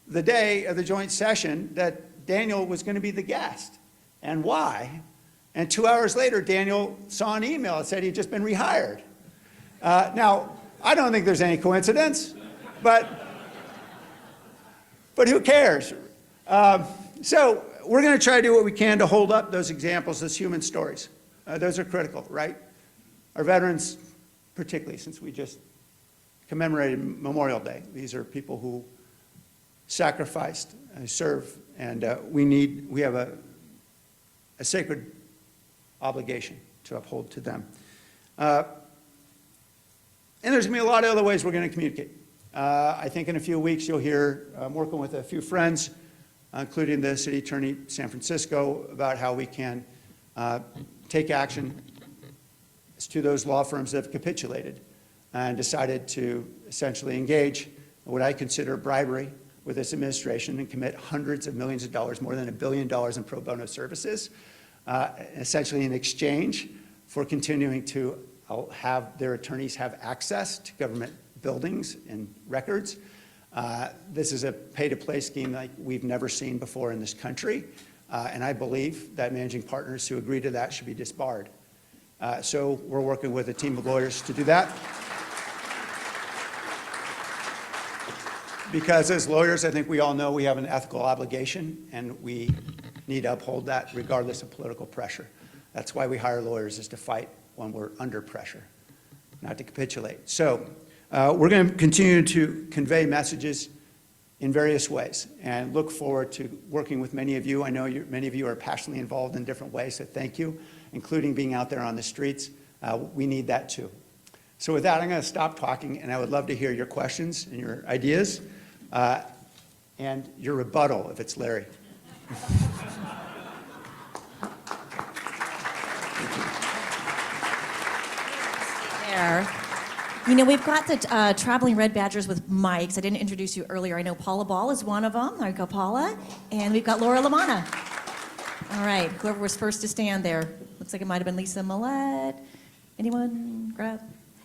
the day of the joint session that Daniel was going to be the guest. And why? And 2 hours later, Daniel saw an email that said he'd just been rehired. Now, I don't think there's any coincidence, but who cares? So we're going to try to do what we can to hold up those examples, those human stories. Those are critical, right? Our veterans, particularly since we just commemorated Memorial Day. These are people who sacrificed, serve, and we have a sacred obligation to uphold to them. And there's going to be a lot of other ways we're going to communicate. I think in a few weeks you'll hear, I'm working with a few friends, including the City Attorney San Francisco, about how we can take action as to those law firms that have capitulated and decided to essentially engage in what I consider bribery with this administration and commit hundreds of millions of dollars, more than $1 billion in pro bono services, essentially in exchange for continuing to have their attorneys have access to government buildings and records. This is a pay-to-play scheme like we've never seen before in this country, and I believe that managing partners who agree to that should be disbarred. So we're working with a team of lawyers to do that. Because as lawyers, I think we all know we have an ethical obligation, and we need to uphold that regardless of political pressure. That's why we hire lawyers, is to fight when we're under pressure, not to capitulate. So we're going to continue to convey messages in various ways and look forward to working with many of you. I know many of you are passionately involved in different ways, so thank you, including being out there on the streets. We need that too. So with that, I'm going to stop talking, and I would love to hear your questions and your ideas and your rebuttal, if it's Larry. There. You know, we've got the traveling red badgers with mics. I didn't introduce you earlier. I know Paula Ball is one of them. There you go, Paula. And we've got Laura Lamana. All right, whoever was first to stand there. Looks like it might have been Lisa Millette. Anyone grab?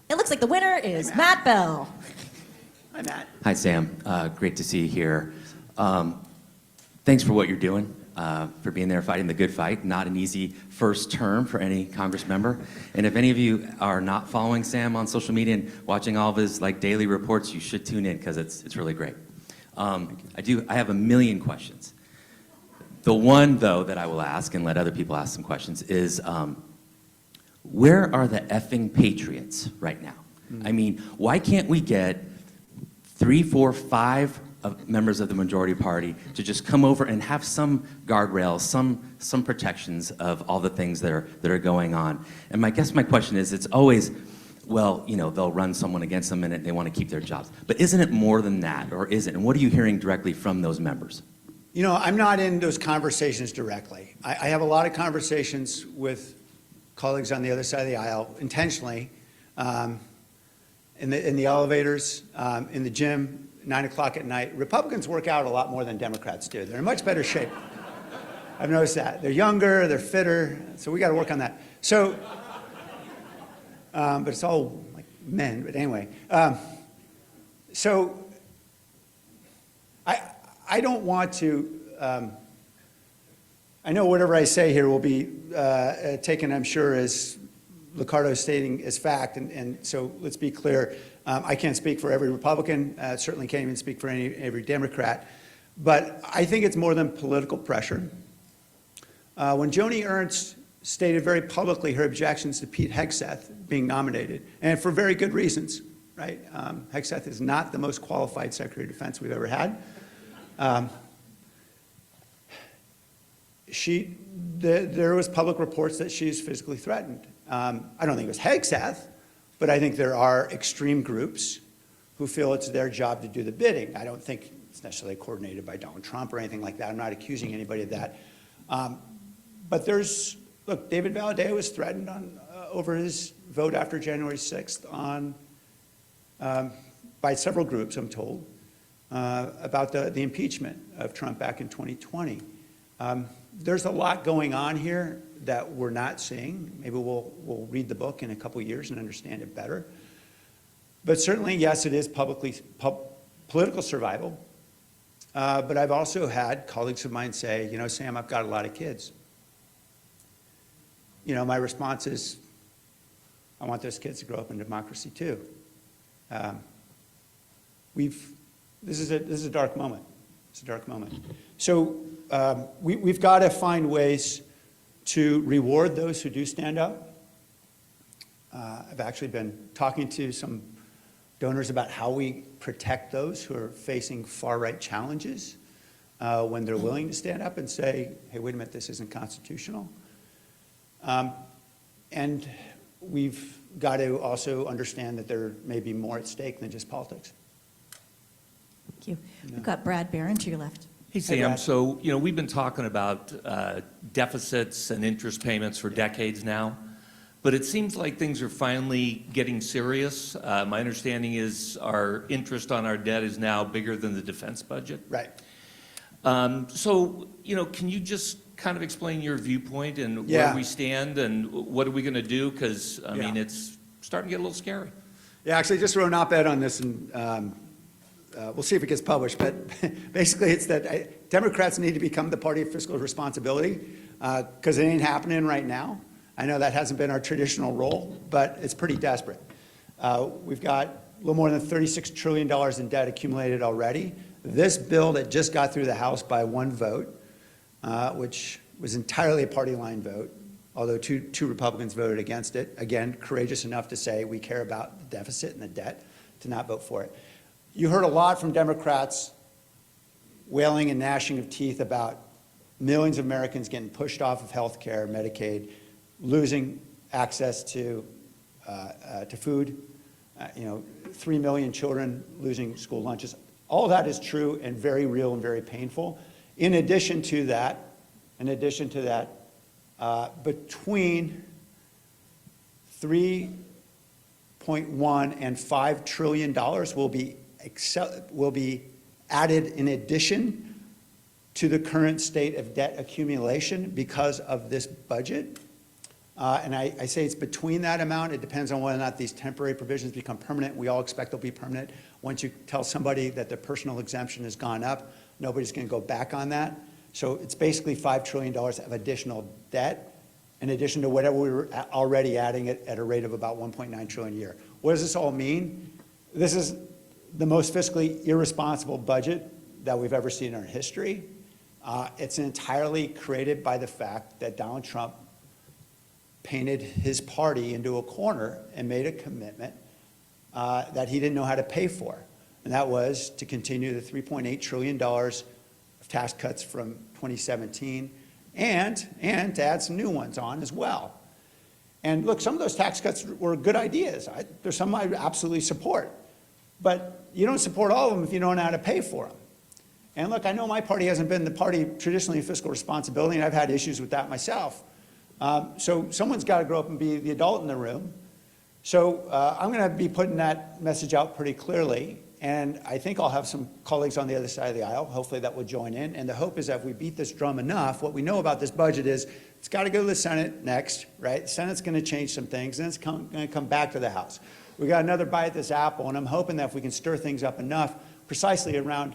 It looks like the winner is Matt Bell. Hi, Matt. Hi, Sam. Great to see you here. Thanks for what you're doing, for being there fighting the good fight. Not an easy first term for any Congress member. And if any of you are not following Sam on social media and watching all of his daily reports, you should tune in because it's really great. I have a million questions. The one, though, that I will ask and let other people ask some questions is, where are the effing patriots right now? I mean, why can't we get 3, 4, 5 members of the majority party to just come over and have some guardrails, some protections of all the things that are going on? And I guess my question is, it's always, well, you know, they'll run someone against them and they want to keep their jobs. But isn't it more than that, or is it? And what are you hearing directly from those members? You know, I'm not in those conversations directly. I have a lot of conversations with colleagues on the other side of the aisle, intentionally, in the elevators, in the gym, 9 o'clock at night. Republicans work out a lot more than Democrats do. They're in much better shape. I've noticed that. They're younger, they're fitter, so we got to work on that. So, but it's all like men, but anyway. So, I don't want to, I know whatever I say here will be taken, I'm sure, as Liccardo stating as fact, and so let's be clear. I can't speak for every Republican, certainly can't even speak for every Democrat, but I think it's more than political pressure. When Joni Ernst stated very publicly her objections to Pete Hegseth being nominated, and for very good reasons, right? Hegseth is not the most qualified Secretary of Defense we've ever had. There was public reports that she's physically threatened. I don't think it was Hegseth, but I think there are extreme groups who feel it's their job to do the bidding. I don't think it's necessarily coordinated by Donald Trump or anything like that. I'm not accusing anybody of that. But look, David Valadao was threatened over his vote after January 6th by several groups, I'm told, about the impeachment of Trump back in 2020. There's a lot going on here that we're not seeing. Maybe we'll read the book in a couple years and understand it better. But certainly, yes, it is political survival. But I've also had colleagues of mine say, you know, Sam, I've got a lot of kids. You know, my response is, I want those kids to grow up in democracy too. This is a dark moment. It's a dark moment. So we've got to find ways to reward those who do stand up. I've actually been talking to some donors about how we protect those who are facing far-right challenges when they're willing to stand up and say, hey, wait a minute, this isn't constitutional. And we've got to also understand that there may be more at stake than just politics. Thank you. We've got Brad Barron to your left. Hey, Sam. Brad. So, we've been talking about deficits and interest payments for decades now, but it seems like things are finally getting serious. My understanding is our interest on our debt is now bigger than the defense budget. Right. So, can you just kind of explain your viewpoint and Yeah. where we stand and what are we going to do? Because, I mean, Yeah. it's starting to get a little scary. Yeah, actually, I just wrote an op-ed on this, and we'll see if it gets published. But basically, it's that Democrats need to become the party of fiscal responsibility because it ain't happening right now. I know that hasn't been our traditional role, but it's pretty desperate. We've got a little more than $36 trillion in debt accumulated already. This bill that just got through the House by one vote, which was entirely a party line vote, although two Republicans voted against it. Again, courageous enough to say we care about the deficit and the debt, to not vote for it. You heard a lot from Democrats wailing and gnashing of teeth about millions of Americans getting pushed off of health care, Medicaid, losing access to food, 3 million children losing school lunches. All that is true and very real and very painful. In addition to that, between 3.1 and $5 trillion will be added in addition to the current state of debt accumulation because of this budget. And I say it's between that amount. It depends on whether or not these temporary provisions become permanent. We all expect they'll be permanent. Once you tell somebody that their personal exemption has gone up, nobody's going to go back on that. So it's basically $5 trillion of additional debt in addition to whatever we were already adding it at a rate of about 1.9 trillion a year. What does this all mean? This is the most fiscally irresponsible budget that we've ever seen in our history. It's entirely created by the fact that Donald Trump painted his party into a corner and made a commitment that he didn't know how to pay for. And that was to continue the $3.8 trillion of tax cuts from 2017 and to add some new ones on as well. And look, some of those tax cuts were good ideas. There's some I absolutely support. But you don't support all of them if you don't know how to pay for them. And look, I know my party hasn't been the party traditionally of fiscal responsibility, and I've had issues with that myself. So someone's got to grow up and be the adult in the room. So I'm going to be putting that message out pretty clearly. And I think I'll have some colleagues on the other side of the aisle, hopefully that will join in. And the hope is that if we beat this drum enough, what we know about this budget is it's got to go to the Senate next, right? The Senate's going to change some things, and it's going to come back to the House. We got another bite at this apple, and I'm hoping that if we can stir things up enough precisely around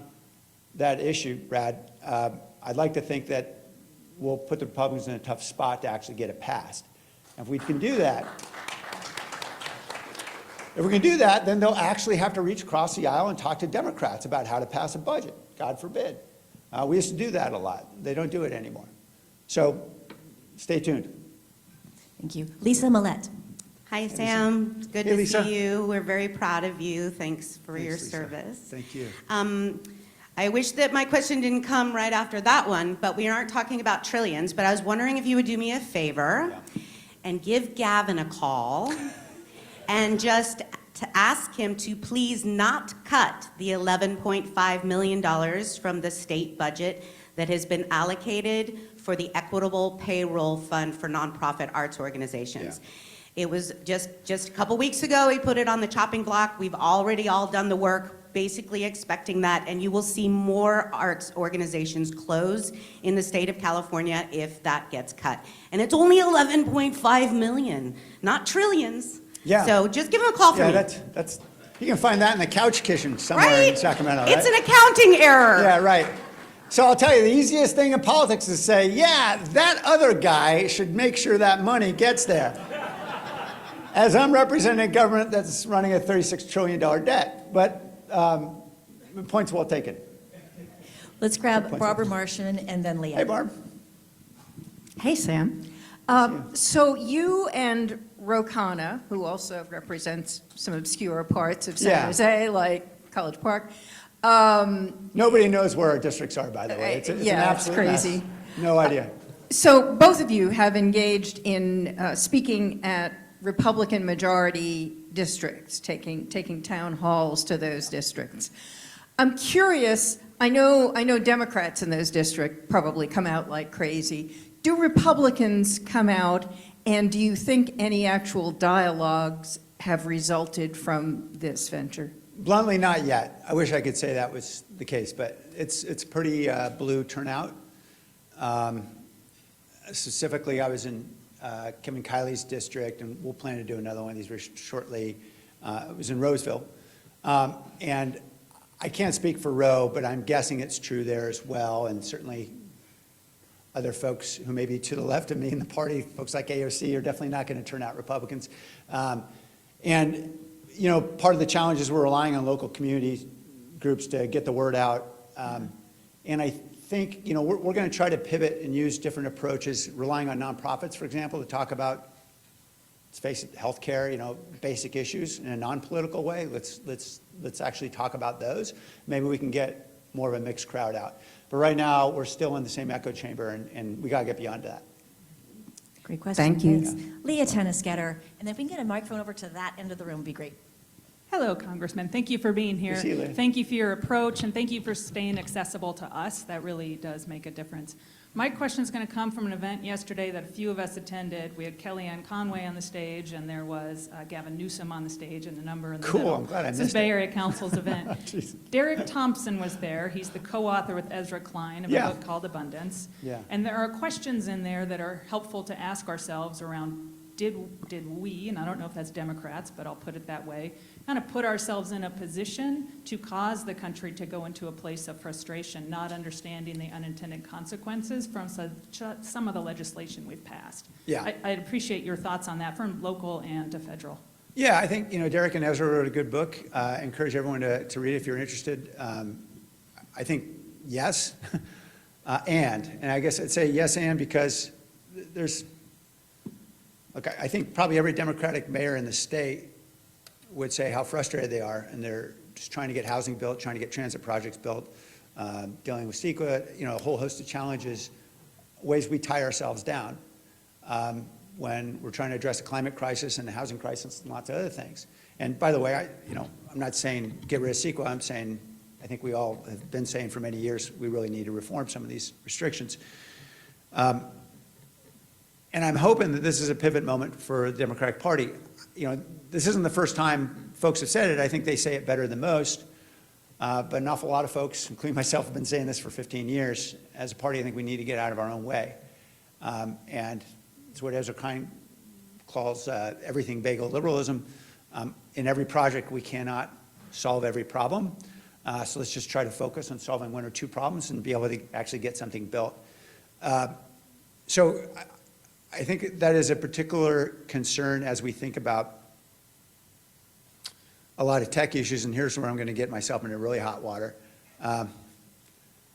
that issue, Brad, I'd like to think that we'll put the Republicans in a tough spot to actually get it passed. And if we can do that, then they'll actually have to reach across the aisle and talk to Democrats about how to pass a budget, God forbid. We used to do that a lot. They don't do it anymore. So stay tuned. Thank you. Lisa Millette. Hi, Sam. Good Hey, to Lisa. see you. We're very proud of you. Thanks for your Lisa. service. Thank you. I wish that my question didn't come right after that one, but we aren't talking about trillions. But I was wondering if you would do me a favor and give Gavin a call and just to ask him to please not cut the $11.5 million from the state budget that has been allocated for the Equitable Payroll Fund for nonprofit arts organizations. It was just a couple weeks ago, he put it on the chopping block. We've already all done the work, basically expecting that, and you will see more arts organizations close in the state of California if that gets cut. And it's only 11.5 million, not trillions. Yeah. So just give him a call for me. That's you can find that in the couch kitchen somewhere in Right? Sacramento, right? It's an accounting error. Yeah, right. So I'll tell you, the easiest thing in politics is to say, yeah, that other guy should make sure that money gets there. As I'm representing a government that's running a $36 trillion debt. But point's well taken. Let's grab Barbara Martian and then Leah. Hey, Barb. Hey, Sam. So you and Rokana, who also represents some obscure parts of San Yeah. Jose, like College Park. Nobody knows where our districts are, by the way. It's an absolute crazy. mess. No idea. So both of you have engaged in speaking at Republican majority districts, taking town halls to those districts. I'm curious, I know Democrats in those districts probably come out like crazy. Do Republicans come out, and do you think any actual dialogues have resulted from this venture? Bluntly, not yet. I wish I could say that was the case, but it's pretty blue turnout. Specifically, I was in Kevin Kiley's district, and we'll plan to do another one of these very shortly. It was in Roseville. And I can't speak for Roe, but I'm guessing it's true there as well, and certainly other folks who may be to the left of me in the party, folks like AOC, are definitely not going to turn out Republicans. And, you know, part of the challenge is we're relying on local community groups to get the word out. And I think, you know, we're going to try to pivot and use different approaches, relying on nonprofits, for example, to talk about, let's face it, healthcare, you know, basic issues in a non-political way. Let's actually talk about those. Maybe we can get more of a mixed crowd out. But right now, we're still in the same echo chamber, and we got to get beyond that. Great question. Thank you. Thanks. Leah Tennisgetter. And if we can get a microphone over to that end of the room, would be great. Hello, Congressman. Thank you for being here. Good to see you, Leah. Thank you for your approach, and thank you for staying accessible to us. That really does make a difference. My question is going to come from an event yesterday that a few of us attended. We had Kellyanne Conway on the stage, and there was Gavin Newsom on the stage, and a number in the Cool, middle. I'm glad I This missed is Bay it. Area Council's event. Jeez. Derek Thompson was there. He's the co-author with Ezra Klein of Yeah. a book called Abundance. Yeah. And there are questions in there that are helpful to ask ourselves around, did we, and I don't know if that's Democrats, but I'll put it that way, kind of put ourselves in a position to cause the country to go into a place of frustration, not understanding the unintended consequences from some of the legislation we've passed. Yeah. I'd appreciate your thoughts on that from local and to federal. Yeah, I think, you know, Derek and Ezra wrote a good book. I encourage everyone to read it if you're interested. I think yes, and I guess I'd say yes and because there's, look, I think probably every Democratic mayor in the state would say how frustrated they are, and they're just trying to get housing built, trying to get transit projects built, dealing with CEQA, you know, a whole host of challenges, ways we tie ourselves down when we're trying to address the climate crisis and the housing crisis and lots of other things. And by the way, I'm not saying get rid of CEQA. I'm saying, I think we all have been saying for many years, we really need to reform some of these restrictions. And I'm hoping that this is a pivot moment for the Democratic Party. You know, this isn't the first time folks have said it. I think they say it better than most. But an awful lot of folks, including myself, have been saying this for 15 years. As a party, I think we need to get out of our own way. And it's what Ezra Klein calls everything bagel liberalism. In every project, we cannot solve every problem. So let's just try to focus on solving one or two problems and be able to actually get something built. So I think that is a particular concern as we think about a lot of tech issues, and here's where I'm going to get myself into really hot water. You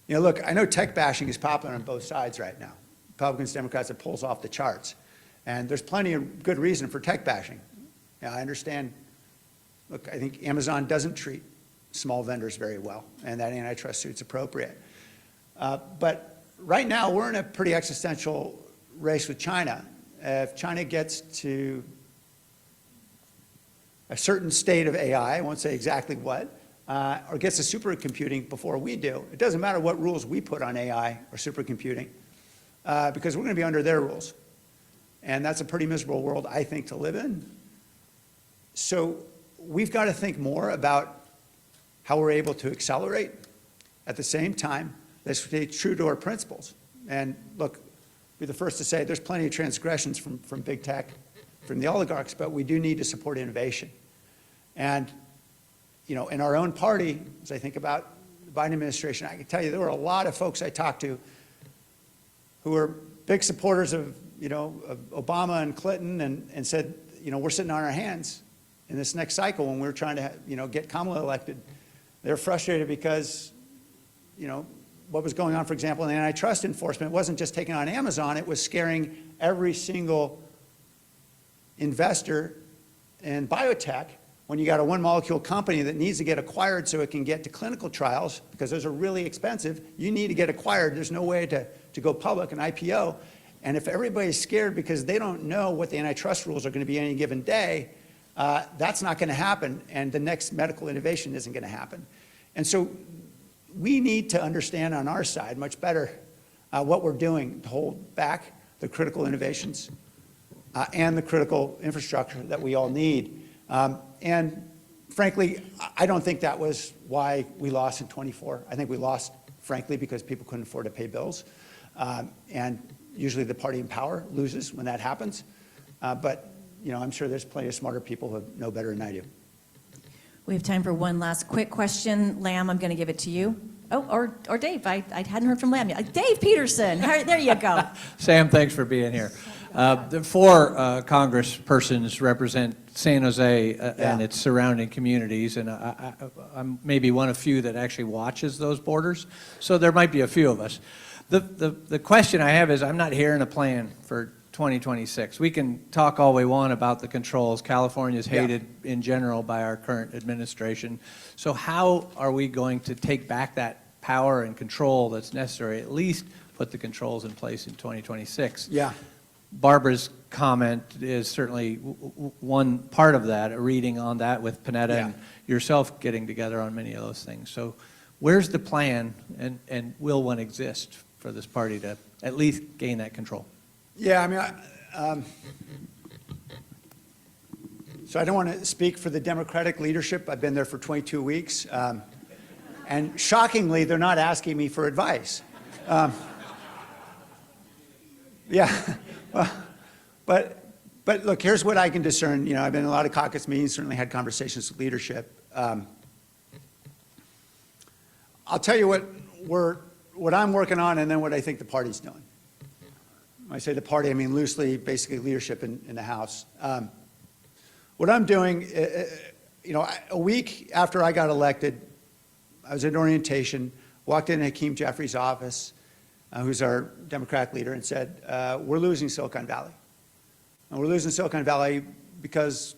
know, look, I know tech bashing is popular on both sides right now. Republicans, Democrats, it pulls off the charts. And there's plenty of good reason for tech bashing. Yeah, I understand. Look, I think Amazon doesn't treat small vendors very well, and that antitrust suit's appropriate. But right now, we're in a pretty existential race with China. If China gets to a certain state of AI, I won't say exactly what, or gets to supercomputing before we do, it doesn't matter what rules we put on AI or supercomputing, because we're going to be under their rules. And that's a pretty miserable world, I think, to live in. So we've got to think more about how we're able to accelerate at the same time let's stay true to our principles. And look, be the first to say there's plenty of transgressions from big tech, from the oligarchs, but we do need to support innovation. And, you know, in our own party, as I think about the Biden administration, I can tell you there were a lot of folks I talked to who were big supporters of, you know, of Obama and Clinton and said, you know, we're sitting on our hands in this next cycle when we're trying to, you know, get Kamala elected. They're frustrated because, you know, what was going on, for example, in antitrust enforcement wasn't just taking on Amazon, it was scaring every single investor in biotech. When you got a one-molecule company that needs to get acquired so it can get to clinical trials, because those are really expensive, you need to get acquired. There's no way to go public, an IPO. And if everybody's scared because they don't know what the antitrust rules are going to be any given day, that's not going to happen, and the next medical innovation isn't going to happen. And so we need to understand on our side much better what we're doing to hold back the critical innovations and the critical infrastructure that we all need. And frankly, I don't think that was why we lost in '24. I think we lost, frankly, because people couldn't afford to pay bills. And usually the party in power loses when that happens. But I'm sure there's plenty of smarter people who know better than I do. We have time for one last quick question. Lamb, I'm going to give it to you. Oh, or Dave. I hadn't heard from Lamb yet. Dave Peterson. There you go. Sam, thanks for being here. The 4 congresspersons represent San Jose and its surrounding communities, and I'm maybe one of few that actually watches those borders, so there might be a few of us. The question I have is, I'm not hearing a plan for 2026. We can talk all we want about the controls. California is hated in general by our current administration. So how are we going to take back that power and control that's necessary, at least put the controls in place in 2026? Yeah. Barbara's comment is certainly one part of that, a reading on that with Panetta and yourself getting together on many of those things. So where's the plan, and will one exist for this party to at least gain that control? Yeah, I mean, so I don't want to speak for the Democratic leadership. I've been there for 22 weeks. And shockingly, they're not asking me for advice. Yeah. But look, here's what I can discern. I've been in a lot of caucus meetings, certainly had conversations with leadership. I'll tell you what I'm working on, and then what I think the party's doing. When I say the party, I mean loosely, basically leadership in the House. What I'm doing, a week after I got elected, I was at orientation, walked in Hakeem Jeffries' office, who's our Democratic leader, and said, we're losing Silicon Valley. And we're losing Silicon Valley because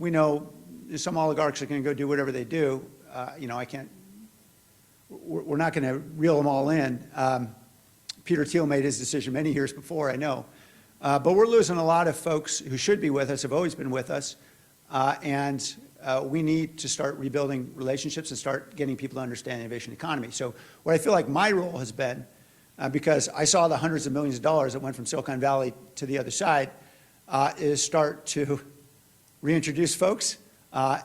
we know some oligarchs are going to go do whatever they do. We're not going to reel them all in. Peter Thiel made his decision many years before, I know. But we're losing a lot of folks who should be with us, have always been with us, and we need to start rebuilding relationships and start getting people to understand the innovation economy. So what I feel like my role has been, because I saw the hundreds of millions of dollars that went from Silicon Valley to the other side, is start to reintroduce folks,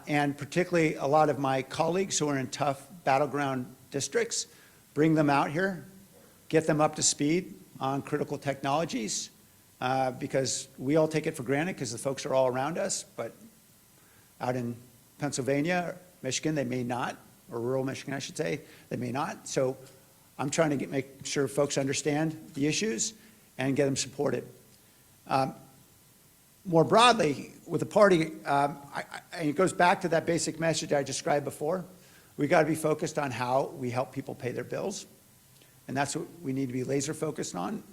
and particularly a lot of my colleagues who are in tough battleground districts, bring them out here, get them up to speed on critical technologies, because we all take it for granted because the folks are all around us, but out in Pennsylvania, Michigan, they may not, or rural Michigan, I should say, they may not. So I'm trying to make sure folks understand the issues and get them supported. More broadly, with the party, it goes back to that basic message I described before. We got to be focused on how we help people pay their bills. And that's what we need to be laser focused on,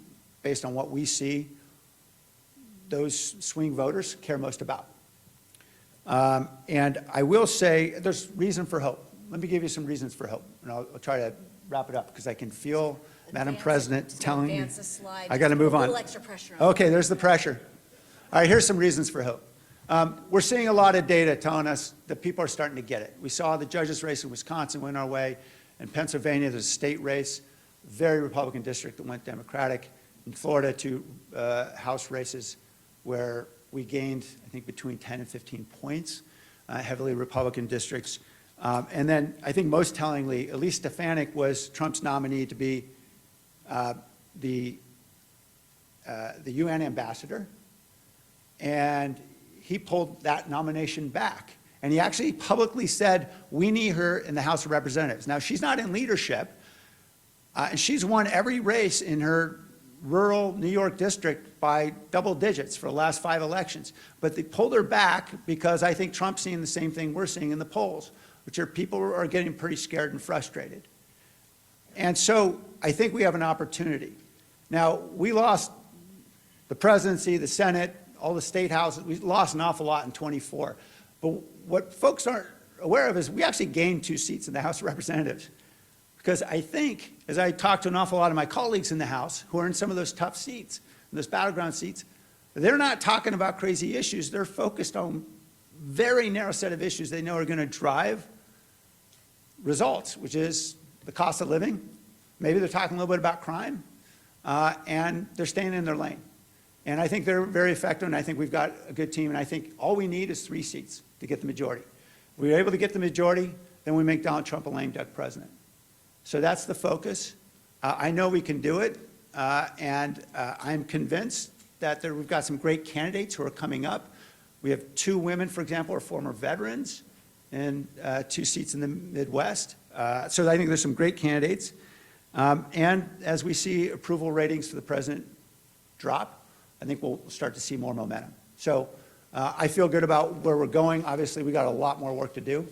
based on what we see those swing voters care most about. And I will say there's reason for hope. Let me give you some reasons for hope, and I'll try to wrap it up because I can feel Madam President telling me I got to move on. A little extra pressure on Okay, there's the pressure. All right, here's some reasons for hope. We're seeing a lot of data telling us that people are starting to get it. We saw the judges' race in Wisconsin went our way. In Pennsylvania, there's a state race, very Republican district that went Democratic. In Florida, 2 House races where we gained, I think, between 10 and 15 points, heavily Republican districts. And then I think most tellingly, Elise Stefanik was Trump's nominee to be the UN ambassador. And he pulled that nomination back. And he actually publicly said, we need her in the House of Representatives. Now, she's not in leadership, and she's won every race in her rural New York district by double digits for the last 5 elections. But they pulled her back because I think Trump's seeing the same thing we're seeing in the polls, which are people are getting pretty scared and frustrated. And so I think we have an opportunity. Now, we lost the presidency, the Senate, all the state houses. We lost an awful lot in '24. But what folks aren't aware of is we actually gained 2 seats in the House of Representatives. Because I think, as I talk to an awful lot of my colleagues in the House who are in some of those tough seats, those battleground seats, they're not talking about crazy issues. They're focused on very narrow set of issues they know are going to drive results, which is the cost of living. Maybe they're talking a little bit about crime, and they're staying in their lane. And I think they're very effective, and I think we've got a good team, and I think all we need is 3 seats to get the majority. If we're able to get the majority, then we make Donald Trump a lame duck president. So that's the focus. I know we can do it, and I'm convinced that we've got some great candidates who are coming up. We have 2 women, for example, are former veterans, and 2 seats in the Midwest. So I think there's some great candidates. And as we see approval ratings for the president drop, I think we'll start to see more momentum. So I feel good about where we're going. Obviously, we got a lot more work to do.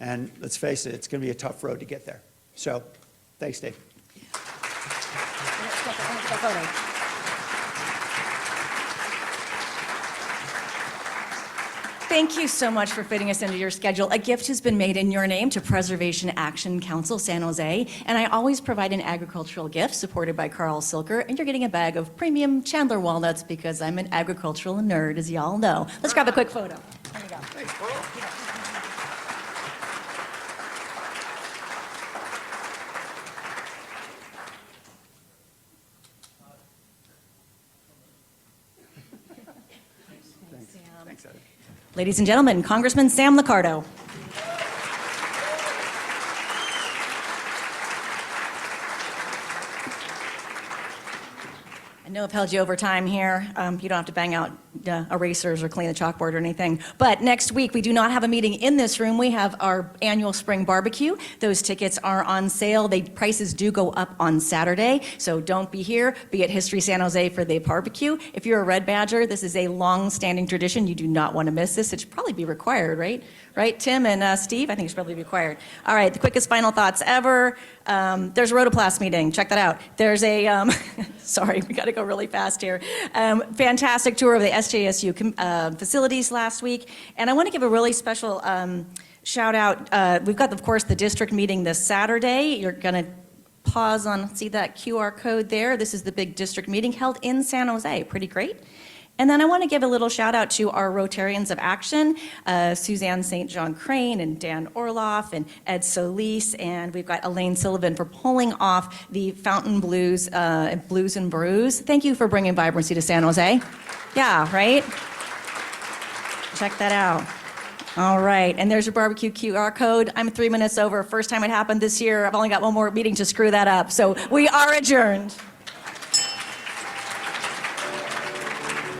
And let's face it, it's going to be a tough road to get there. So thanks, Dave. Thank you so much for fitting us into your schedule. A gift has been made in your name to Preservation Action Council San Jose, and I always provide an agricultural gift supported by Carl Silker, and you're getting a bag of premium Chandler walnuts because I'm an agricultural nerd, as y'all know. Let's grab a quick photo. There you go. Thanks, Carl. Thanks, Evan. Ladies and gentlemen, Congressman Sam Liccardo. I know I've held you over time here. You don't have to bang out erasers or clean the chalkboard or anything. But next week, we do not have a meeting in this room. We have our annual spring barbecue. Those tickets are on sale. Prices do go up on Saturday, so don't be here. Be at History San Jose for the barbecue. If you're a Red Badger, this is a long-standing tradition. You do not want to miss this. It should probably be required, right? Right, Tim and Steve? I think it should probably be required. All right, the quickest final thoughts ever. There's a Rotoplas meeting. Check that out. There's a, sorry, we got to go really fast here. Fantastic tour of the SJSU facilities last week. And I want to give a really special shout out. We've got, of course, the district meeting this Saturday. You're going to pause on, see that QR code there? This is the big district meeting held in San Jose. Pretty great. And then I want to give a little shout out to our Rotarians of Action, Suzanne St. John Crane and Dan Orloff and Ed Solis, and we've got Elaine Sullivan for pulling off the Fountain Blues, Blues and Brews. Thank you for bringing vibrancy to San Jose. Yeah, right? Check that out. All right, and there's your barbecue QR code. I'm 3 minutes over. First time it happened this year. I've only got one more meeting to screw that up. So we are adjourned.